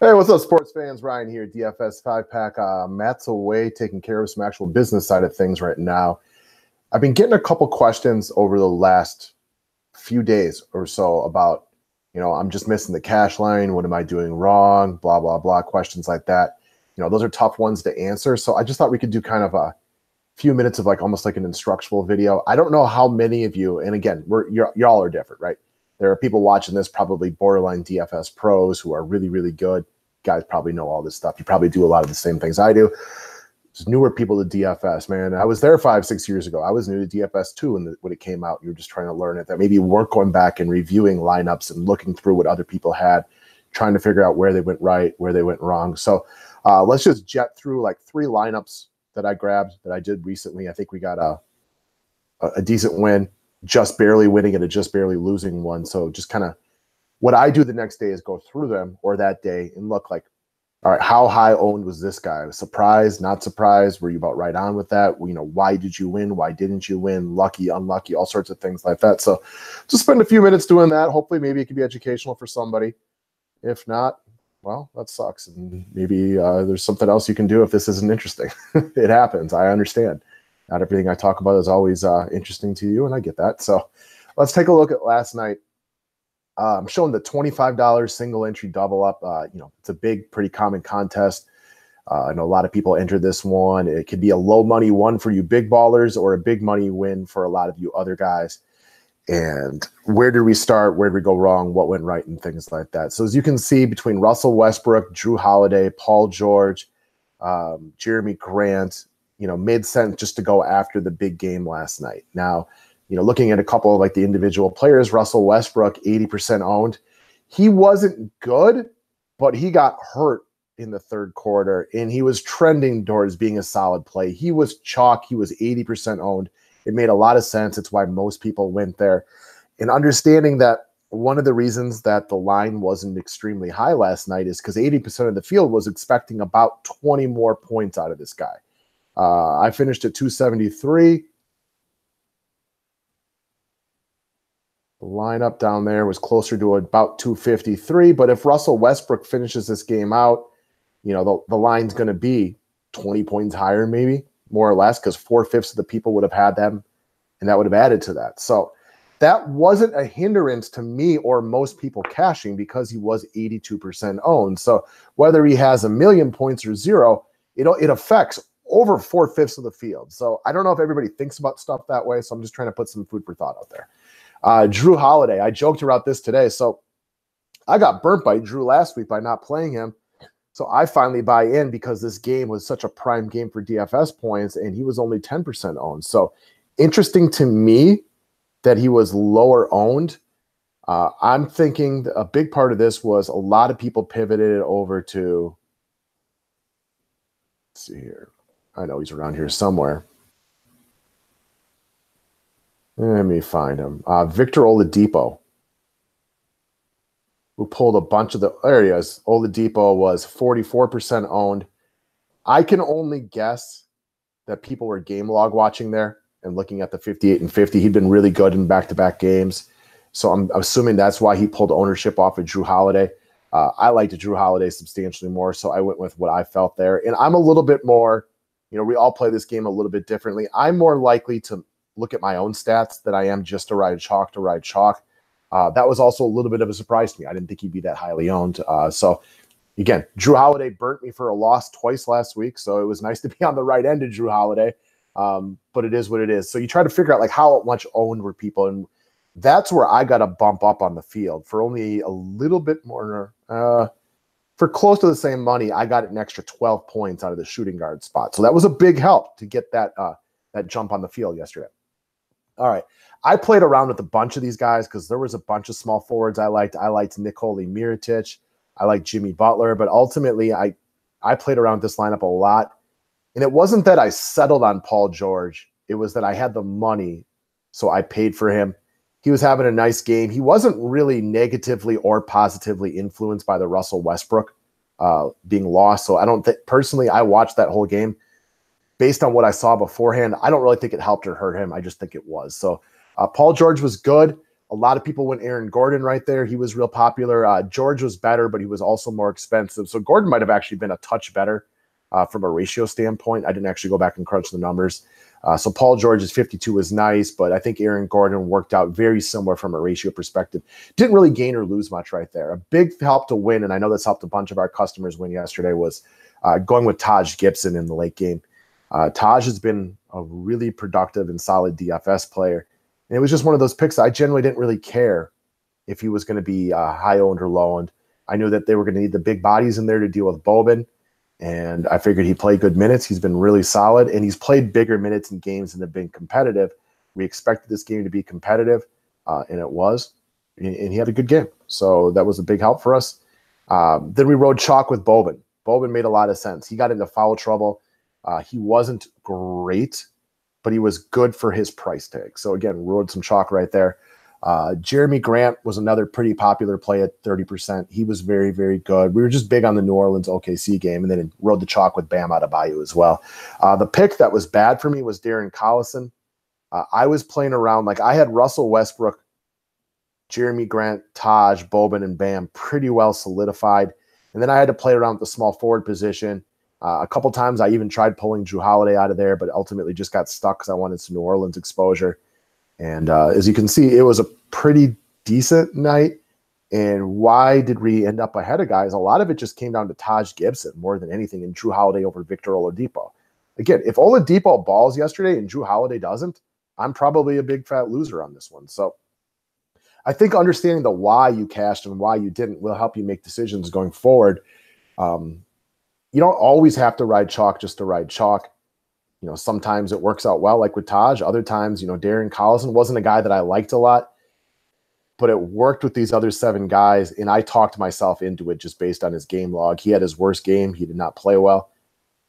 Hey, what's up, sports fans? Ryan here, DFS 5-pack. Matt's away taking care of some actual business side of things right now. I've been getting a couple questions over the last few days or so about, I'm just missing the cash line. What am I doing wrong? Blah, blah, blah. Questions like that. Those are tough ones to answer. So I just thought we could do kind of a few minutes of almost like an instructional video. I don't know how many of you, and again, y'all are different, right? There are people watching this, probably borderline DFS pros who are really, really good. Guys probably know all this stuff. You probably do a lot of the same things I do. There's newer people to DFS, man. I was there 5-6 years ago. I was new to DFS too when it came out. You were just trying to learn it. That maybe you weren't going back and reviewing lineups and looking through what other people had, trying to figure out where they went right, where they went wrong. So let's just jet through like 3 lineups that I grabbed that I did recently. I think we got a decent win, just barely winning and a just barely losing one. So just kind of what I do the next day is go through them or that day and look like, all right, how high owned was this guy? Surprised, not surprised? Were you about right on with that? Why did you win? Why didn't you win? Lucky, unlucky, all sorts of things like that. So just spend a few minutes doing that. Hopefully maybe it can be educational for somebody. If not, well, that sucks. And maybe there's something else you can do if this isn't interesting. It happens. I understand. Not everything I talk about is always interesting to you, and I get that. So let's take a look at last night. I'm showing the $25 single entry double up. It's a big, pretty common contest. I know a lot of people enter this one. It could be a low money one for you big ballers or a big money win for a lot of you other guys. And where did we start? Where did we go wrong? What went right and things like that. So as you can see, between Russell Westbrook, Drew Holiday, Paul George, Jeremy Grant, made sense just to go after the big game last night. Now, looking at a couple of like the individual players, Russell Westbrook, 80% owned. He wasn't good, but he got hurt in the third quarter, and he was trending towards being a solid play. He was chalk. He was 80% owned. It made a lot of sense. It's why most people went there. And understanding that one of the reasons that the line wasn't extremely high last night is because 80% of the field was expecting about 20 more points out of this guy. I finished at 273. The lineup down there was closer to about 253. But if Russell Westbrook finishes this game out, the line's going to be 20 points higher, maybe more or less, because 4/5 of the people would have had them, and that would have added to that. So that wasn't a hindrance to me or most people cashing because he was 82% owned. So whether he has 1,000,000 points or 0, it affects over 4/5 of the field. So I don't know if everybody thinks about stuff that way. So I'm just trying to put some food for thought out there. Drew Holiday, I joked about this today. So I got burnt by Drew last week by not playing him. So I finally buy in because this game was such a prime game for DFS points, and he was only 10% owned. So interesting to me that he was lower owned. I'm thinking a big part of this was a lot of people pivoted over to, let's see here. I know he's around here somewhere. Let me find him. Victor Oladipo, who pulled a bunch of the areas. Oladipo was 44% owned. I can only guess that people were game log watching there and looking at the 58 and 50. He'd been really good in back-to-back games. So I'm assuming that's why he pulled ownership off of Drew Holiday. I liked Drew Holiday substantially more, so I went with what I felt there. And I'm a little bit more, we all play this game a little bit differently. I'm more likely to look at my own stats than I am just to ride chalk. That was also a little bit of a surprise to me. I didn't think he'd be that highly owned. So again, Drew Holiday burnt me for a loss twice last week. So it was nice to be on the right end of Drew Holiday. But it is what it is. So you try to figure out like how much owned were people. And that's where I got a bump up on the field for only a little bit more. For close to the same money, I got an extra 12 points out of the shooting guard spot. So that was a big help to get that jump on the field yesterday. All right. I played around with a bunch of these guys because there was a bunch of small forwards I liked. I liked Nikola Mirotic. I liked Jimmy Butler. But ultimately, I played around with this lineup a lot. And it wasn't that I settled on Paul George. It was that I had the money, so I paid for him. He was having a nice game. He wasn't really negatively or positively influenced by the Russell Westbrook being lost. So I don't think, personally, I watched that whole game. Based on what I saw beforehand, I don't really think it helped or hurt him. I just think it was. So Paul George was good. A lot of people went Aaron Gordon right there. He was real popular. George was better, but he was also more expensive. So Gordon might have actually been a touch better from a ratio standpoint. I didn't actually go back and crunch the numbers. So Paul George's 52 was nice, but I think Aaron Gordon worked out very similar from a ratio perspective. Didn't really gain or lose much right there. A big help to win, and I know this helped a bunch of our customers win yesterday, was going with Taj Gibson in the late game. Taj has been a really productive and solid DFS player. And it was just one of those picks I generally didn't really care if he was going to be high-owned or low-owned. I knew that they were going to need the big bodies in there to deal with Boban, and I figured he played good minutes. He's been really solid, and he's played bigger minutes in games and have been competitive. We expected this game to be competitive, and it was, and he had a good game. So that was a big help for us. Then we rode chalk with Boban. Boban made a lot of sense. He got into foul trouble. He wasn't great, but he was good for his price tag. So again, rode some chalk right there. Jeremy Grant was another pretty popular play at 30%. He was very, very good. We were just big on the New Orleans OKC game, and then rode the chalk with Bam Adebayo as well. The pick that was bad for me was Darren Collison. I was playing around, like I had Russell Westbrook, Jeremy Grant, Taj, Boban, and Bam pretty well solidified. And then I had to play around with the small forward position. A couple times I even tried pulling Drew Holiday out of there, but ultimately just got stuck because I wanted some New Orleans exposure. And as you can see, it was a pretty decent night. And why did we end up ahead of guys? A lot of it just came down to Taj Gibson more than anything, and Drew Holiday over Victor Oladipo. Again, if Oladipo balls yesterday and Drew Holiday doesn't, I'm probably a big fat loser on this one. So I think understanding the why you cashed and why you didn't will help you make decisions going forward. You don't always have to ride chalk just to ride chalk. You know, sometimes it works out well, like with Taj. Other times, you know, Darren Collison wasn't a guy that I liked a lot, but it worked with these other 7 guys, and I talked myself into it just based on his game log. He had his worst game. He did not play well.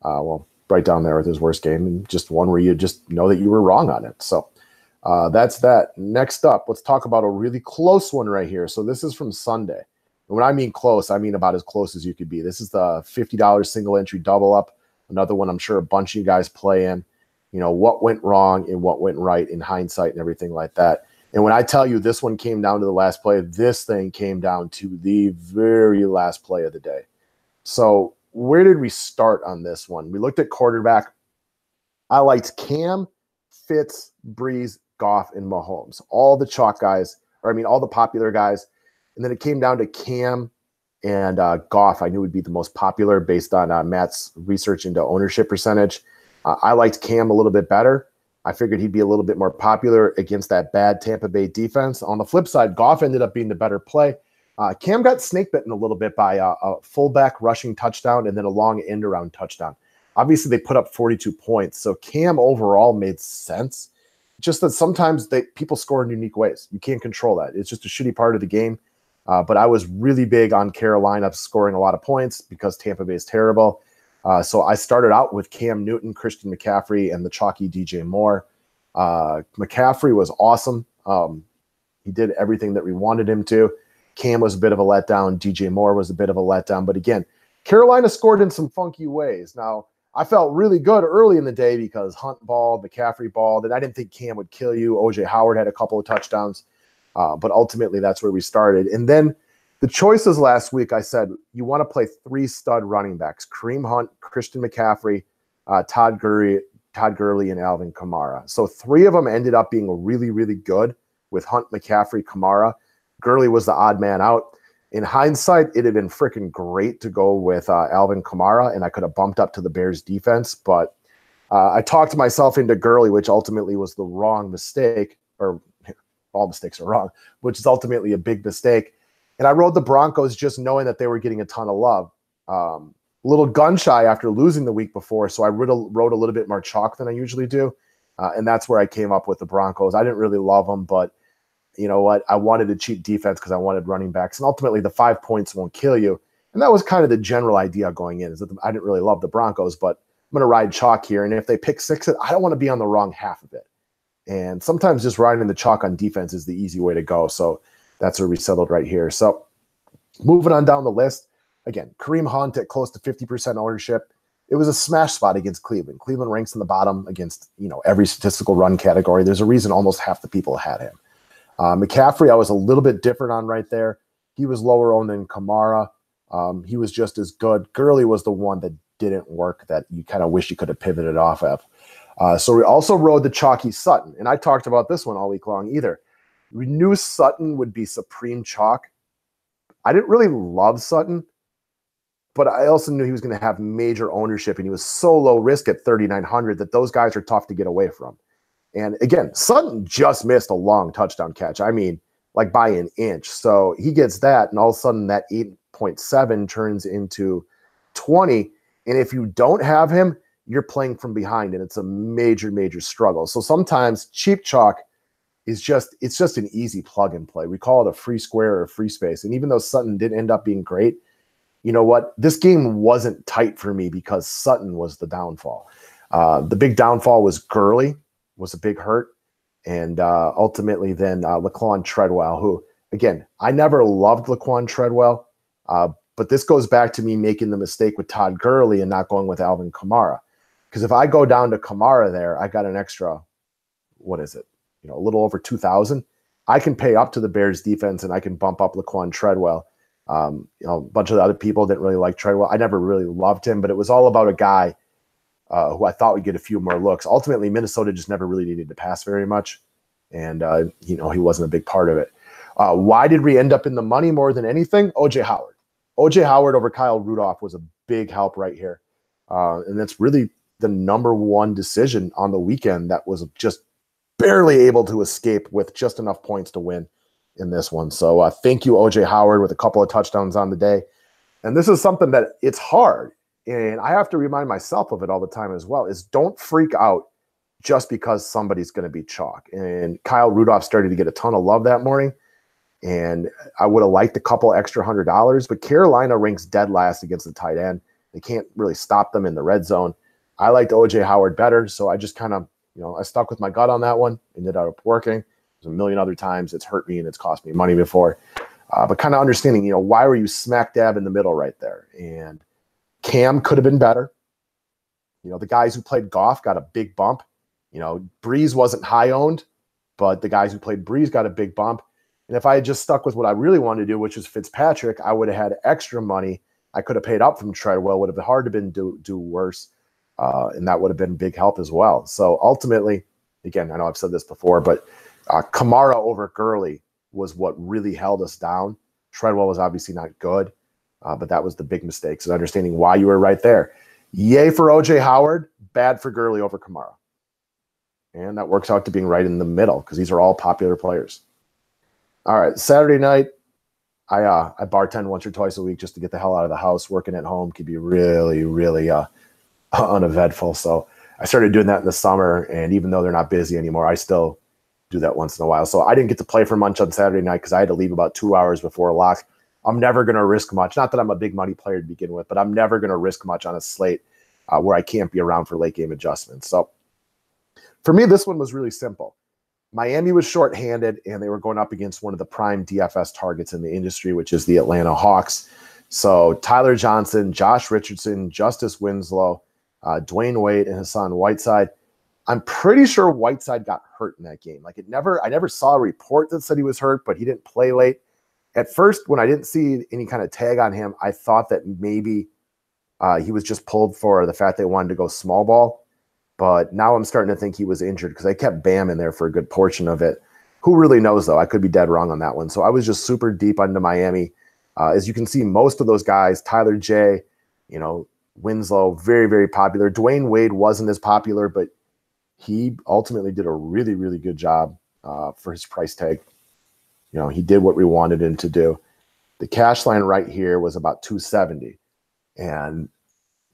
Well, right down there with his worst game, and just one where you just know that you were wrong on it. So that's that. Next up, let's talk about a really close one right here. So this is from Sunday. And when I mean close, I mean about as close as you could be. This is the $50 single entry double up. Another one I'm sure a bunch of you guys play in. You know, what went wrong and what went right in hindsight and everything like that. And when I tell you this one came down to the last play, this thing came down to the very last play of the day. So where did we start on this one? We looked at quarterback. I liked Cam, Fitz, Breeze, Goff, and Mahomes. All the chalk guys, all the popular guys. And then it came down to Cam and Goff. I knew would be the most popular based on Matt's research into ownership percentage. I liked Cam a little bit better. I figured he'd be a little bit more popular against that bad Tampa Bay defense. On the flip side, Goff ended up being the better play. Cam got snake bitten a little bit by a fullback rushing touchdown and then a long end around touchdown. Obviously, they put up 42 points. So Cam overall made sense. Just that sometimes people score in unique ways. You can't control that. It's just a shitty part of the game. But I was really big on Carolina scoring a lot of points because Tampa Bay is terrible. So I started out with Cam Newton, Christian McCaffrey, and the chalky DJ Moore. McCaffrey was awesome. He did everything that we wanted him to. Cam was a bit of a letdown. DJ Moore was a bit of a letdown. But again, Carolina scored in some funky ways. Now, I felt really good early in the day because Hunt balled, McCaffrey balled, and I didn't think Cam would kill you. O.J. Howard had a couple of touchdowns. But ultimately, that's where we started. And then the choices last week, I said, you want to play 3 stud running backs: Kareem Hunt, Christian McCaffrey, Todd Gurley, and Alvin Kamara. So 3 of them ended up being really, really good with Hunt, McCaffrey, Kamara. Gurley was the odd man out. In hindsight, it had been freaking great to go with Alvin Kamara, and I could have bumped up to the Bears defense. But I talked myself into Gurley, which ultimately was the wrong mistake, or all mistakes are wrong, which is ultimately a big mistake. And I rode the Broncos just knowing that they were getting a ton of love. A little gun shy after losing the week before, so I rode a little bit more chalk than I usually do. And that's where I came up with the Broncos. I didn't really love them, but you know what? I wanted a cheap defense because I wanted running backs. And ultimately, the 5 points won't kill you. And that was kind of the general idea going in, is that I didn't really love the Broncos, but I'm going to ride chalk here. And if they pick 6 it, I don't want to be on the wrong half of it. And sometimes just riding the chalk on defense is the easy way to go. So that's where we settled right here. So moving on down the list, again, Kareem Hunt at close to 50% ownership. It was a smash spot against Cleveland. Cleveland ranks in the bottom against, every statistical run category. There's a reason almost half the people had him. McCaffrey, I was a little bit different on right there. He was lower owned than Kamara. He was just as good. Gurley was the one that didn't work that you kind of wish you could have pivoted off of. So we also rode the chalky Sutton, and I talked about this one all week long either. We knew Sutton would be supreme chalk. I didn't really love Sutton, but I also knew he was going to have major ownership, and he was so low risk at 3,900 that those guys are tough to get away from. And again, Sutton just missed a long touchdown catch. I mean, like by an inch. So he gets that, and all of a sudden that 8.7 turns into 20. And if you don't have him, you're playing from behind, and it's a major, major struggle. So sometimes cheap chalk is just an easy plug and play. We call it a free square or a free space. And even though Sutton didn't end up being great, you know what? This game wasn't tight for me because Sutton was the downfall. The big downfall was Gurley was a big hurt. And ultimately then Laquan Treadwell, who, again, I never loved Laquan Treadwell, but this goes back to me making the mistake with Todd Gurley and not going with Alvin Kamara. Because if I go down to Kamara there, I got an extra, what is it? You know, a little over 2,000. I can pay up to the Bears defense and I can bump up Laquan Treadwell. You know, a bunch of the other people didn't really like Treadwell. I never really loved him, but it was all about a guy who I thought would get a few more looks. Ultimately, Minnesota just never really needed to pass very much. And, you know, he wasn't a big part of it. Why did we end up in the money more than anything? O.J. Howard. O.J. Howard over Kyle Rudolph was a big help right here. And that's really the number one decision on the weekend that was just barely able to escape with just enough points to win in this one. So thank you, O.J. Howard, with a couple of touchdowns on the day. And this is something that it's hard. And I have to remind myself of it all the time as well, is don't freak out just because somebody's going to be chalk. And Kyle Rudolph started to get a ton of love that morning. And I would have liked a couple extra $100, but Carolina ranks dead last against the tight end. They can't really stop them in the red zone. I liked O.J. Howard better, so I just kind of, you know, I stuck with my gut on that one. Ended up working. There's a million other times it's hurt me and it's cost me money before. But kind of understanding, you know, why were you smack dab in the middle right there? And Cam could have been better. You know, the guys who played Goff got a big bump. You know, Breeze wasn't high owned, but the guys who played Breeze got a big bump. And if I had just stuck with what I really wanted to do, which was Fitzpatrick, I would have had extra money. I could have paid up from Treadwell. Would have been hard to do worse. And that would have been big help as well. So ultimately, again, I know I've said this before, but Kamara over Gurley was what really held us down. Treadwell was obviously not good, but that was the big mistake. So understanding why you were right there. Yay for O.J. Howard, bad for Gurley over Kamara. And that works out to being right in the middle because these are all popular players. All right, Saturday night, I bartend once or twice a week just to get the hell out of the house. Working at home can be really, really uneventful. So I started doing that in the summer, and even though they're not busy anymore, I still do that once in a while. So I didn't get to play for much on Saturday night because I had to leave about 2 hours before lock. I'm never going to risk much. Not that I'm a big money player to begin with, but I'm never going to risk much on a slate where I can't be around for late game adjustments. So for me, this one was really simple. Miami was shorthanded, and they were going up against one of the prime DFS targets in the industry, which is the Atlanta Hawks. So Tyler Johnson, Josh Richardson, Justice Winslow, Dwayne Wade, and Hassan Whiteside. I'm pretty sure Whiteside got hurt in that game. Like I never saw a report that said he was hurt, but he didn't play late. At first, when I didn't see any kind of tag on him, I thought that maybe he was just pulled for the fact they wanted to go small ball. But now I'm starting to think he was injured because they kept Bam in there for a good portion of it. Who really knows, though? I could be dead wrong on that one. So I was just super deep into Miami. As you can see, most of those guys, Tyler J., you know, Winslow, very, very popular. Dwayne Wade wasn't as popular, but he ultimately did a really, really good job for his price tag. You know, he did what we wanted him to do. The cash line right here was about 270. And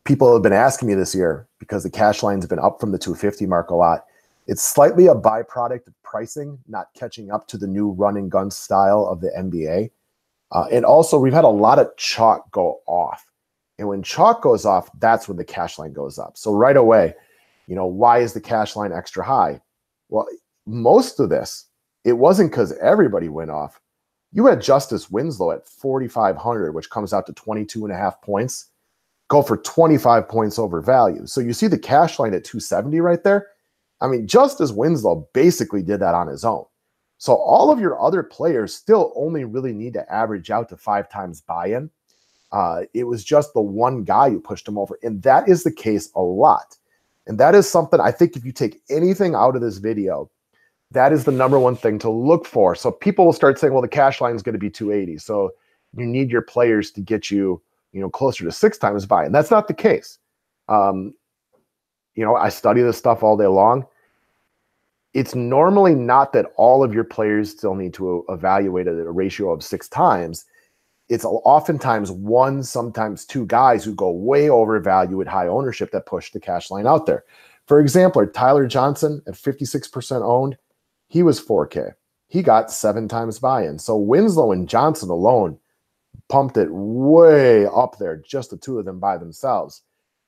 people have been asking me this year because the cash line's been up from the 250 mark a lot. It's slightly a byproduct of pricing, not catching up to the new run and gun style of the NBA. And also, we've had a lot of chalk go off. And when chalk goes off, that's when the cash line goes up. So right away, you know, why is the cash line extra high? Well, most of this, it wasn't because everybody went off. You had Justice Winslow at 4,500, which comes out to 22.5 points. Go for 25 points over value. So you see the cash line at 270 right there. I mean, Justice Winslow basically did that on his own. So all of your other players still only really need to average out to 5 times buy-in. It was just the one guy who pushed him over. And that is the case a lot. And that is something I think if you take anything out of this video, that is the number one thing to look for. So people will start saying, well, the cash line is going to be 280. So you need your players to get you, closer to 6 times buy-in. That's not the case. I study this stuff all day long. It's normally not that all of your players still need to evaluate at a ratio of 6 times. It's oftentimes 1, sometimes 2 guys who go way over value at high ownership that push the cash line out there. For example, Tyler Johnson at 56% owned, he was 4K. He got 7 times buy-in. So Winslow and Johnson alone pumped it way up there, just the two of them by themselves.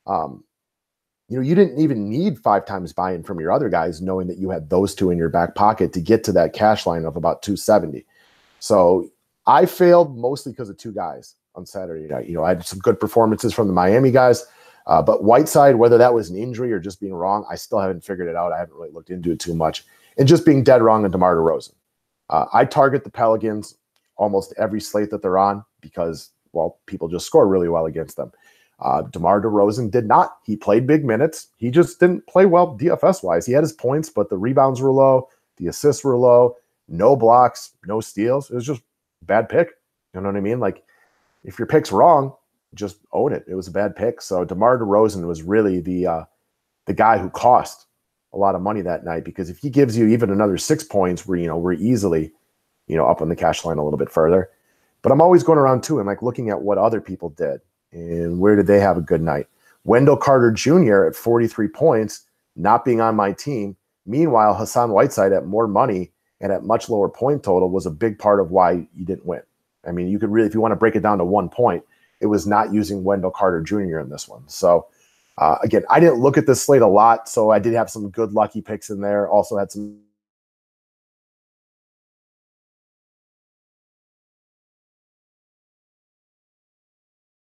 You didn't even need 5 times buy-in from your other guys, knowing that you had those two in your back pocket to get to that cash line of about 270. So I failed mostly because of 2 guys on Saturday night. I had some good performances from the Miami guys, but Whiteside, whether that was an injury or just being wrong, I still haven't figured it out. I haven't really looked into it too much. And just being dead wrong on DeMar DeRozan. I target the Pelicans almost every slate that they're on because, well, people just score really well against them. DeMar DeRozan did not. He played big minutes. He just didn't play well DFS-wise. He had his points, but the rebounds were low. The assists were low. No blocks, no steals. It was just a bad pick. You know what I mean? Like, if your pick's wrong, just own it. It was a bad pick. So DeMar DeRozan was really the guy who cost a lot of money that night, because if he gives you even another 6 points, we're easily, up on the cash line a little bit further. But I'm always going around too and like looking at what other people did and where did they have a good night. Wendell Carter Jr. at 43 points, not being on my team. Meanwhile, Hassan Whiteside at more money and at much lower point total was a big part of why you didn't win. I mean, you could really, if you want to break it down to 1 point, it was not using Wendell Carter Jr. in this one. So again, I didn't look at this slate a lot, so I did have some good lucky picks in there. Also had some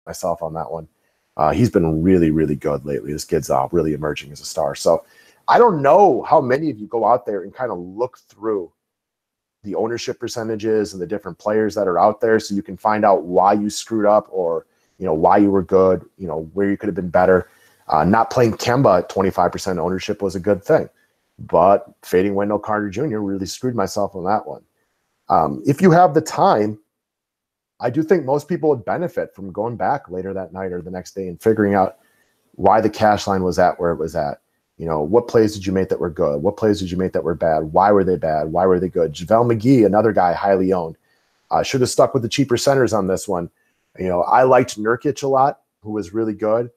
myself on that one. He's been really, really good lately. This kid's really emerging as a star. So I don't know how many of you go out there and kind of look through the ownership percentages and the different players that are out there so you can find out why you screwed up or, why you were good, where you could have been better. Not playing Kemba at 25% ownership was a good thing, but fading Wendell Carter Jr. really screwed myself on that one. If you have the time, I do think most people would benefit from going back later that night or the next day and figuring out why the cash line was at where it was at. What plays did you make that were good? What plays did you make that were bad? Why were they bad? Why were they good? JaVale McGee, another guy highly owned, should have stuck with the cheaper centers on this one. I liked Nurkic a lot, who was really good.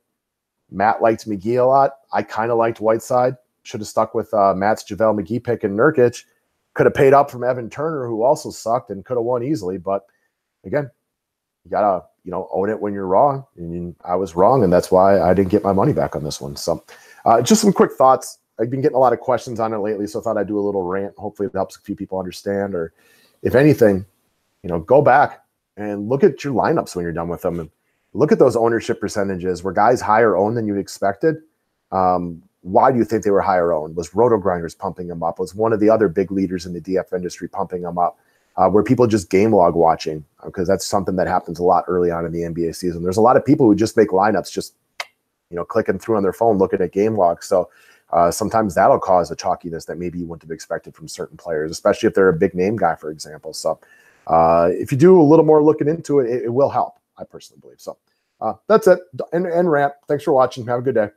Matt liked McGee a lot. I kind of liked Whiteside. Should have stuck with Matt's JaVale McGee pick, and Nurkic could have paid up from Evan Turner, who also sucked and could have won easily. But again, you gotta own it when you're wrong, and I was wrong, and that's why I didn't get my money back on this one. So just some quick thoughts. I've been getting a lot of questions on it lately, so I thought I'd do a little rant. Hopefully it helps a few people understand, or if anything, go back and look at your lineups when you're done with them and look at those ownership percentages. Were guys higher owned than you expected? Why do you think they were higher owned? Was Roto Grinders pumping them up? Was one of the other big leaders in the DF industry pumping them up? Were people just game log watching? Because that's something that happens a lot early on in the NBA season. There's a lot of people who just make lineups just, clicking through on their phone, looking at game logs. So sometimes that'll cause a chalkiness that maybe you wouldn't have expected from certain players, especially if they're a big name guy, for example. So if you do a little more looking into it, it will help. I personally believe so. That's it. And rant. Thanks for watching. Have a good day.